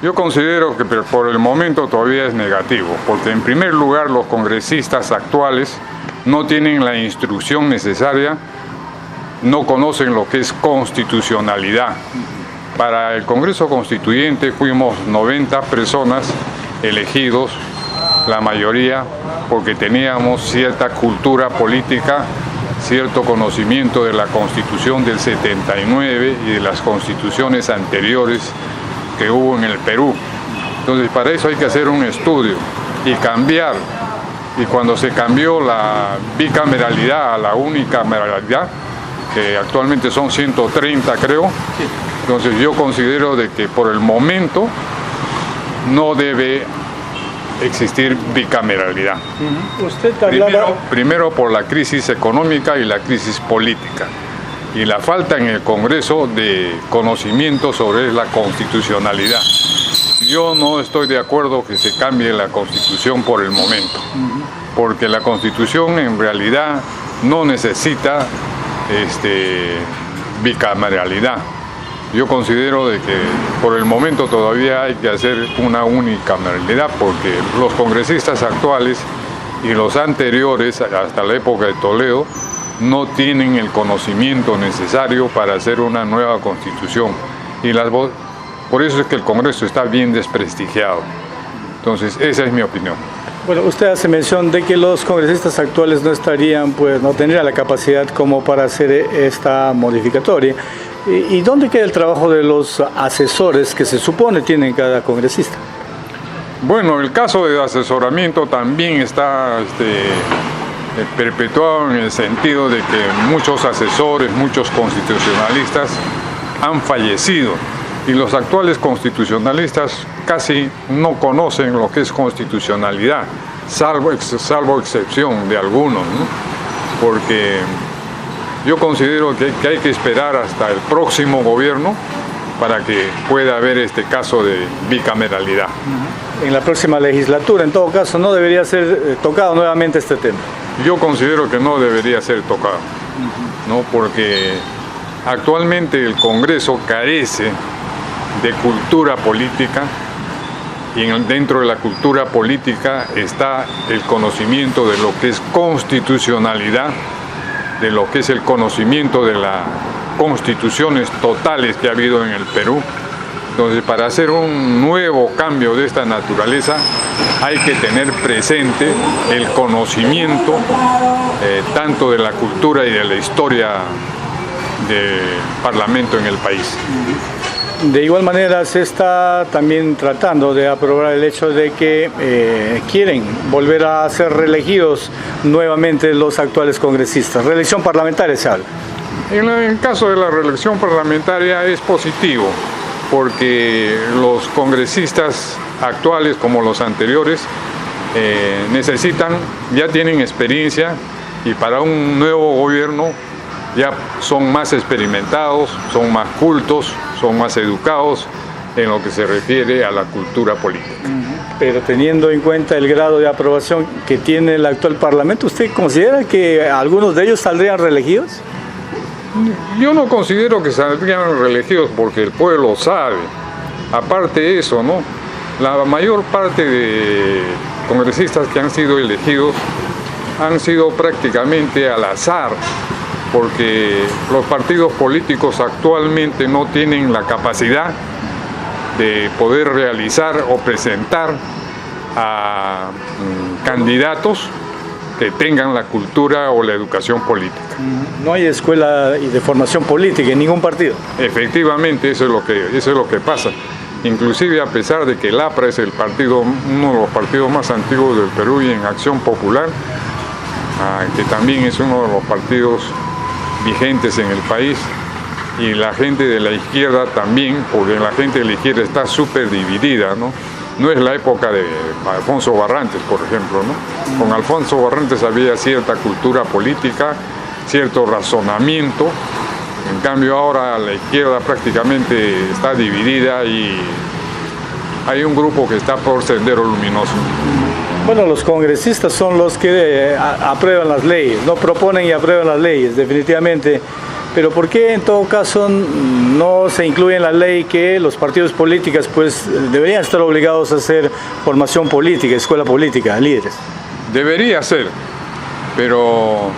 Yo considero que por el momento todavía es negativo, porque en primer lugar los congresistas actuales no tienen la instrucción necesaria, no conocen lo que es constitucionalidad. Para el Congreso Constituyente fuimos 90 personas elegidos, la mayoría porque teníamos cierta cultura política, cierto conocimiento de la Constitución del 79 y de las constituciones anteriores que hubo en el Perú. Entonces para eso hay que hacer un estudio y cambiar. Y cuando se cambió la bicameralidad a la unicameralidad, que actualmente son 130 creo, entonces yo considero de que por el momento no debe existir bicameralidad. Usted hablaba... Primero por la crisis económica y la crisis política y la falta en el Congreso de conocimiento sobre la constitucionalidad. Yo no estoy de acuerdo que se cambie la Constitución por el momento, porque la Constitución en realidad no necesita bicameralidad. Yo considero de que por el momento todavía hay que hacer una unicameralidad porque los congresistas actuales y los anteriores, hasta la época de Toledo, no tienen el conocimiento necesario para hacer una nueva constitución. Y por eso es que el Congreso está bien desprestigiado. Entonces, esa es mi opinión. Bueno, usted hace mención de que los congresistas actuales no estarían, pues no tendrían la capacidad como para hacer esta modificatoria. ¿Y dónde queda el trabajo de los asesores que se supone tienen cada congresista? Bueno, el caso de asesoramiento también está perpetuado en el sentido de que muchos asesores, muchos constitucionalistas han fallecido y los actuales constitucionalistas casi no conocen lo que es constitucionalidad, salvo excepción de algunos, ¿no? Porque yo considero que hay que esperar hasta el próximo gobierno para que pueda haber este caso de bicameralidad. En la próxima legislatura, en todo caso, no debería ser tocado nuevamente este tema. Yo considero que no debería ser tocado, ¿no? Porque actualmente el Congreso carece de cultura política y dentro de la cultura política está el conocimiento de lo que es constitucionalidad, de lo que es el conocimiento de las constituciones totales que ha habido en el Perú. Entonces, para hacer un nuevo cambio de esta naturaleza hay que tener presente el conocimiento tanto de la cultura y de la historia del Parlamento en el país. De igual manera se está también tratando de aprobar el hecho de que quieren volver a ser reelegidos nuevamente los actuales congresistas. Reelección parlamentaria se habla. En el caso de la reelección parlamentaria es positivo, porque los congresistas actuales como los anteriores ya tienen experiencia y para un nuevo gobierno ya son más experimentados, son más cultos, son más educados en lo que se refiere a la cultura política. Pero teniendo en cuenta el grado de aprobación que tiene el actual Parlamento, ¿usted considera que algunos de ellos saldrían reelegidos? Yo no considero que saldrían reelegidos porque el pueblo sabe. Aparte de eso, ¿no? La mayor parte de congresistas que han sido elegidos han sido prácticamente al azar, porque los partidos políticos actualmente no tienen la capacidad de poder realizar o presentar a candidatos que tengan la cultura o la educación política. No hay escuela de formación política en ningún partido. Efectivamente, eso es lo que pasa. Inclusive a pesar de que el APRA es uno de los partidos más antiguos del Perú y en Acción Popular, que también es uno de los partidos vigentes en el país, y la gente de la izquierda también, porque la gente de la izquierda está súper dividida, ¿no? No es la época de Alfonso Barrantes, por ejemplo, ¿no? Con Alfonso Barrantes había cierta cultura política, cierto razonamiento. En cambio ahora la izquierda prácticamente está dividida y hay un grupo que está por Sendero Luminoso. Bueno, los congresistas son los que aprueban las leyes, no proponen y aprueban las leyes. Definitivamente pero ¿por qué en todo caso no se incluye en la ley que los partidos políticos pues deberían estar obligados a hacer formación política, escuela política, líderes? Debería ser, pero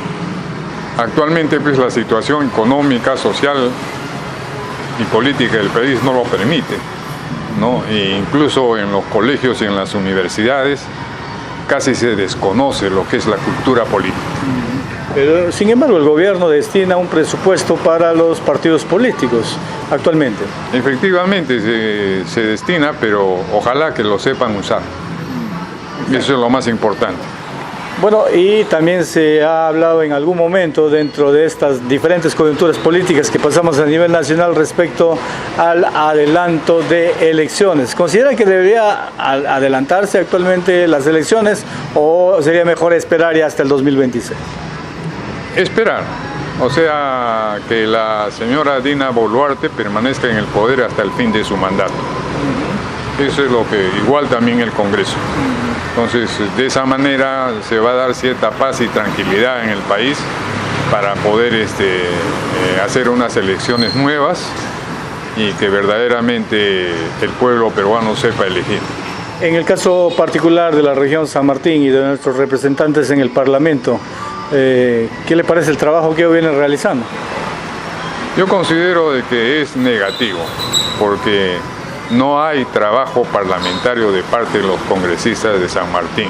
actualmente pues la situación económica, social y política del país no lo permite, ¿no? E incluso en los colegios y en las universidades casi se desconoce lo que es la cultura política. Pero, sin embargo, el gobierno destina un presupuesto para los partidos políticos actualmente. Efectivamente se destina, pero ojalá que lo sepan usar. Eso es lo más importante. Bueno, y también se ha hablado en algún momento dentro de estas diferentes coyunturas políticas que pasamos a nivel nacional respecto al adelanto de elecciones. ¿Considera que debería adelantarse actualmente las elecciones o sería mejor esperar ya hasta el 2026? Esperar, o sea, que la señora Dina Boluarte permanezca en el poder hasta el fin de su mandato. Eso es lo que, igual también el Congreso. Entonces, de esa manera se va a dar cierta paz y tranquilidad en el país para poder hacer unas elecciones nuevas y que verdaderamente el pueblo peruano sepa elegir. En el caso particular de la región San Martín y de nuestros representantes en el Parlamento, ¿qué le parece el trabajo que vienen realizando? Yo considero de que es negativo, porque no hay trabajo parlamentario de parte de los congresistas de San Martín,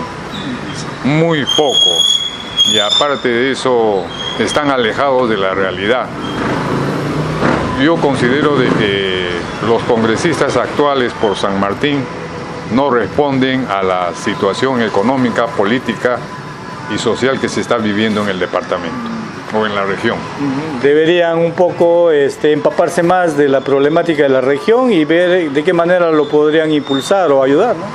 muy poco, y aparte de eso están alejados de la realidad. Yo considero de que los congresistas actuales por San Martín no responden a la situación económica, política y social que se está viviendo en el departamento o en la región. Deberían un poco empaparse más de la problemática de la región y ver de qué manera lo podrían impulsar o ayudar, ¿no?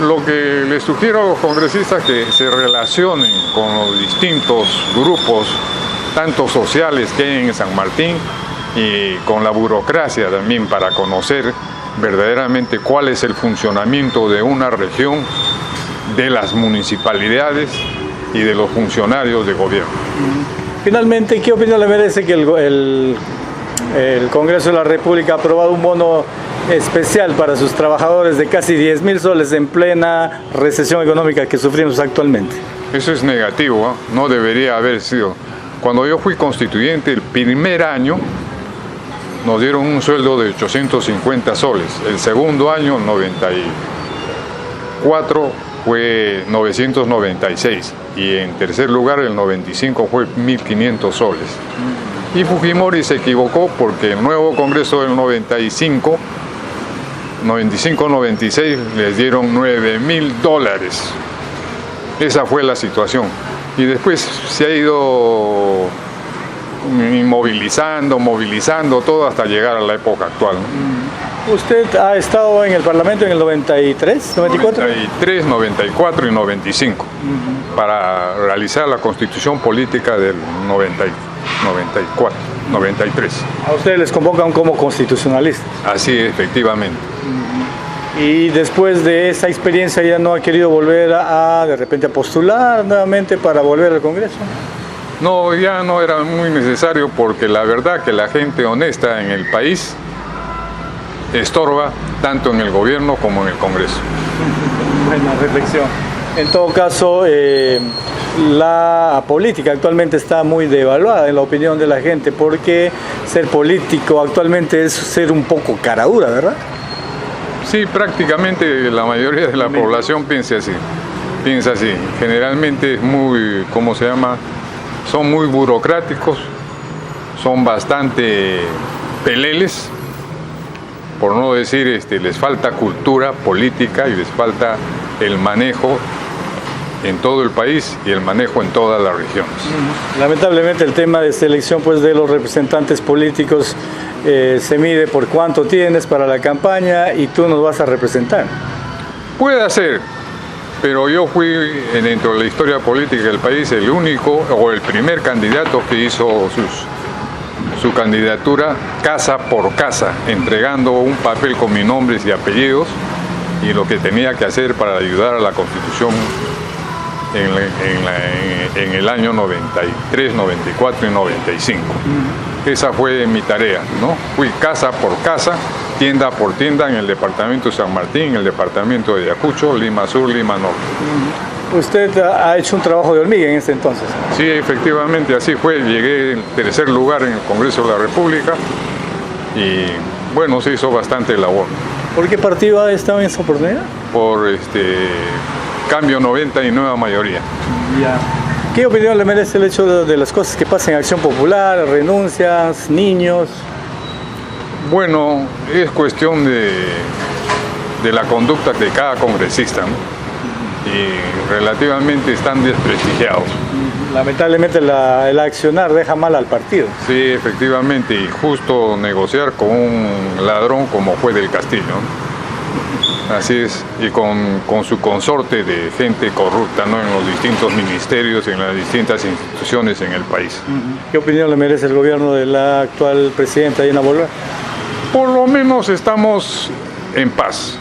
Lo que les sugiero a los congresistas que se relacionen con los distintos grupos, tanto sociales que hay en San Martín y con la burocracia también, para conocer verdaderamente cuál es el funcionamiento de una región, de las municipalidades y de los funcionarios de gobierno. Finalmente, ¿qué opinión le merece que el Congreso de la República ha aprobado un bono especial para sus trabajadores de casi 10.000 soles en plena recesión económica que sufrimos actualmente? Eso es negativo, ¿eh? No debería haber sido. Cuando yo fui constituyente, el primer año nos dieron un sueldo de 850 soles, el segundo año 94 fue 996 y en tercer lugar el 95 fue 1.500 soles. Y Fujimori se equivocó porque el nuevo Congreso del 95-96 les dieron $9.000. Esa fue la situación. Y después se ha ido movilizando todo hasta llegar a la época actual, ¿no? ¿Usted ha estado en el Parlamento en el 93, 94? 93, 94 y 95, para realizar la Constitución Política del 94, 93. ¿A ustedes les convocan como constitucionalistas? Así, efectivamente. Y después de esa experiencia ya no ha querido volver de repente a postular nuevamente para volver al Congreso. No, ya no era muy necesario, porque la verdad que la gente honesta en el país estorba tanto en el gobierno como en el Congreso. Buena reflexión. En todo caso, la política actualmente está muy devaluada en la opinión de la gente, porque ser político actualmente es ser un poco cara dura, ¿verdad? Sí, prácticamente la mayoría de la población piensa así. Generalmente es muy, ¿cómo se llama? Son muy burocráticos, son bastante peleles, por no decir, les falta cultura política y les falta el manejo en todo el país y el manejo en todas las regiones. Lamentablemente el tema de selección pues, de los representantes políticos se mide por cuánto tienes para la campaña y tú nos vas a representar. Puede ser, pero yo fui dentro de la historia política del país el único o el primer candidato que hizo su candidatura casa por casa, entregando un papel con mis nombres y apellidos y lo que tenía que hacer para ayudar a la Constitución en el año 93, 94 y 95. Esa fue mi tarea, ¿no? Fui casa por casa, tienda por tienda en el departamento de San Martín, en el departamento de Ayacucho, Lima Sur, Lima Norte. Usted ha hecho un trabajo de hormiga en ese entonces. Sí, efectivamente, así fue. Llegué en tercer lugar en el Congreso de la República y, bueno, se hizo bastante labor. ¿Por qué partido ha estado en esa oportunidad? Por Cambio 90 y Nueva Mayoría. Ya. ¿Qué opinión le merece el hecho de las cosas que pasan en Acción Popular, renuncias, niños? Bueno, es cuestión de la conducta de cada congresista, ¿no? Y relativamente están desprestigiados. Lamentablemente el accionar deja mal al partido. Sí, efectivamente, y justo negociar con un ladrón como fue del Castillo, ¿no? Así es, y con su consorte de gente corrupta, ¿no? En los distintos ministerios, en las distintas instituciones en el país. ¿Qué opinión le merece el gobierno de la actual presidenta Dina Boluarte? Por lo menos estamos en paz.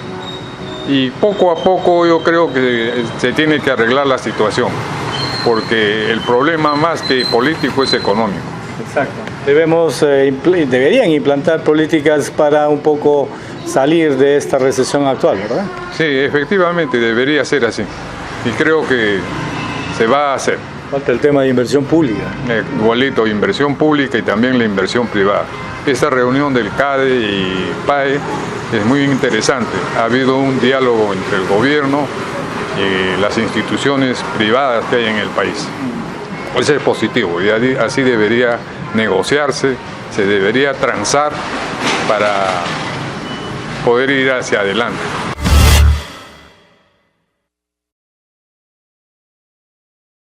Y poco a poco yo creo que se tiene que arreglar la situación, porque el problema más que político es económico. Exacto. Deberían implantar políticas para un poco salir de esta recesión actual, ¿verdad? Sí, efectivamente debería ser así. Y creo que se va a hacer. Falta el tema de inversión pública. Igualito, inversión pública y también la inversión privada. Esta reunión del CADE y PAE es muy interesante. Ha habido un diálogo entre el gobierno y las instituciones privadas que hay en el país. Ese es positivo y así debería negociarse, se debería transar para poder ir hacia adelante.